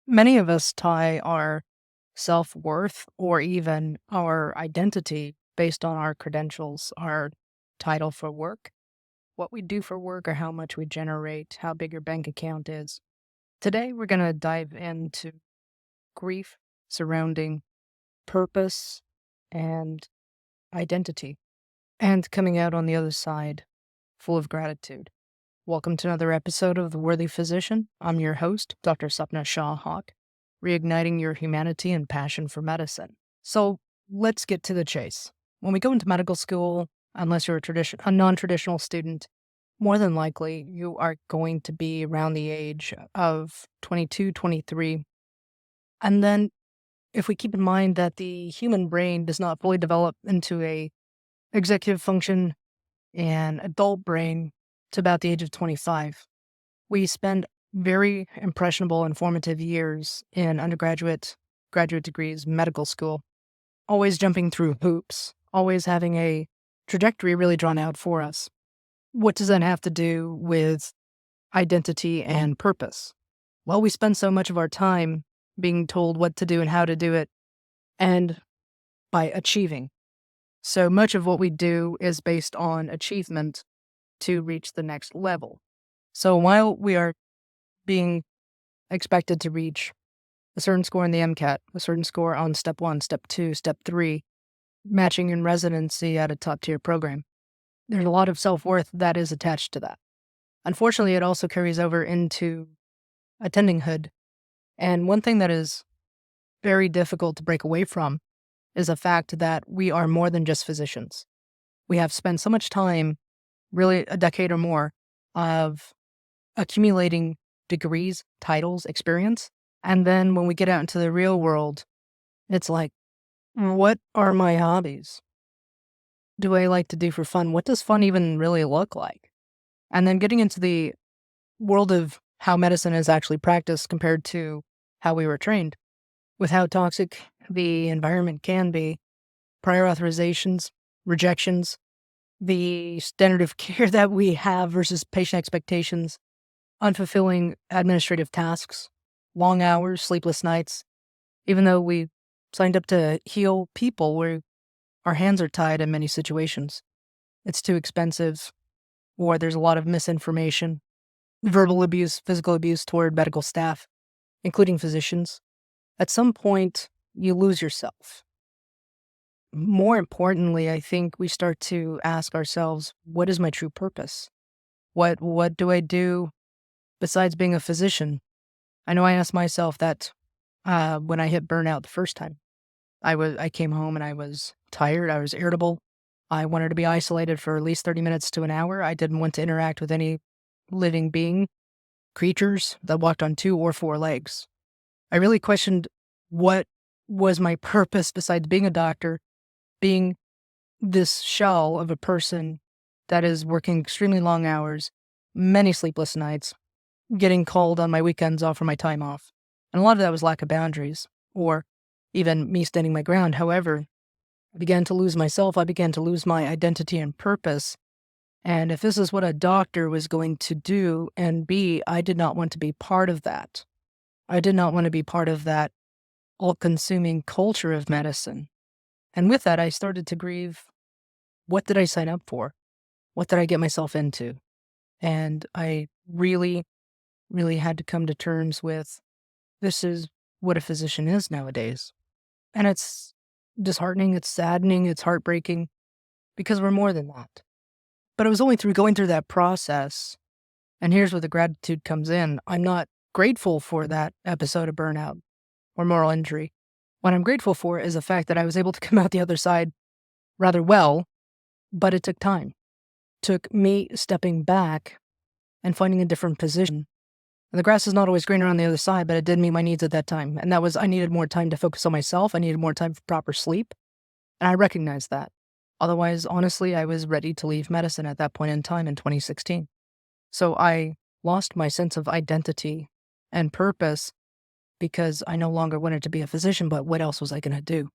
Many of us tie our self worth or even our identity based on our credentials, our title for work, what we do for work, or how much we generate, how big your bank account is. Today, we're going to dive into grief surrounding purpose and identity, and coming out on the other side full of gratitude. Welcome to another episode of The Worthy Physician. I'm your host, Dr. Sapna Shah-Haque, reigniting your humanity and passion for medicine. So let's get to the chase. When we go into medical school, unless you're a non-traditional student, more than likely you are going to be around the age of 22, 23. And then if we keep in mind that the human brain does not fully develop into a executive function and adult brain to about the age of 25. We spend very impressionable and formative years in undergraduate, graduate degrees, medical school, always jumping through hoops, always having a trajectory really drawn out for us. What does that have to do with identity and purpose? Well, we spend so much of our time being told what to do and how to do it, and by achieving. So much of what we do is based on achievement to reach the next level. So while we are being expected to reach a certain score in the MCAT, a certain score on step 1, step 2, step 3, matching in residency at a top tier program, there's a lot of self-worth that is attached to that. Unfortunately, it also carries over into attendinghood. And one thing that is very difficult to break away from is the fact that we are more than just physicians. We have spent so much time, really a decade or more, of accumulating degrees, titles, experience. And then when we get out into the real world, it's like, what are my hobbies? Do I like to do for fun? What does fun even really look like? And then getting into the world of how medicine is actually practiced compared to how we were trained, with how toxic the environment can be, prior authorizations, rejections, the standard of care that we have versus patient expectations, unfulfilling administrative tasks, long hours, sleepless nights. Even though we signed up to heal people, our hands are tied in many situations. It's too expensive, or there's a lot of misinformation, verbal abuse, physical abuse toward medical staff, including physicians. At some point, you lose yourself. More importantly, I think we start to ask ourselves, what is my true purpose? What do I do besides being a physician? I know I asked myself that when I hit burnout the first time. I came home and I was tired, I was irritable. I wanted to be isolated for at least 30 minutes to an hour. I didn't want to interact with any living being, creatures that walked on 2 or 4 legs. I really questioned what was my purpose besides being a doctor, being this shell of a person that is working extremely long hours, many sleepless nights, getting called on my weekends off or my time off. And a lot of that was lack of boundaries or even me standing my ground. However, I began to lose myself. I began to lose my identity and purpose. And if this is what a doctor was going to do and be, I did not want to be part of that. I did not want to be part of that all-consuming culture of medicine. And with that, I started to grieve. What did I sign up for? What did I get myself into? And I really, really had to come to terms with this is what a physician is nowadays. And it's disheartening, it's saddening, it's heartbreaking because we're more than that. But it was only through going through that process, and here's where the gratitude comes in. I'm not grateful for that episode of burnout or moral injury. What I'm grateful for is the fact that I was able to come out the other side rather well, but it took time. It took me stepping back and finding a different position. And the grass is not always greener on the other side, but it did meet my needs at that time. And that was, I needed more time to focus on myself. I needed more time for proper sleep. And I recognized that. Otherwise, honestly, I was ready to leave medicine at that point in time in 2016. So I lost my sense of identity and purpose because I no longer wanted to be a physician, but what else was I going to do?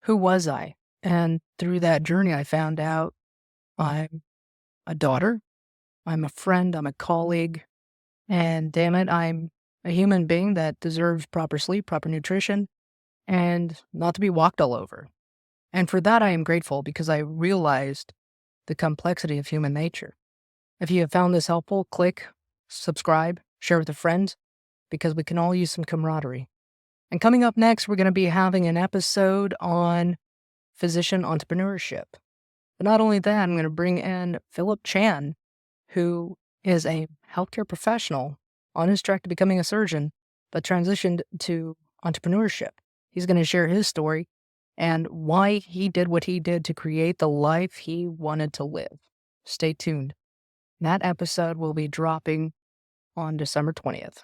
Who was I? And through that journey, I found out I'm a daughter, I'm a friend, I'm a colleague, and damn it, I'm a human being that deserves proper sleep, proper nutrition, and not to be walked all over. And for that, I am grateful because I realized the complexity of human nature. If you have found this helpful, click, subscribe, share with a friend, because we can all use some camaraderie. And coming up next, we're going to be having an episode on physician entrepreneurship. But not only that, I'm going to bring in Philip Chan, who is a healthcare professional on his track to becoming a surgeon, but transitioned to entrepreneurship. He's going to share his story and why he did what he did to create the life he wanted to live. Stay tuned. That episode will be dropping on December 20th.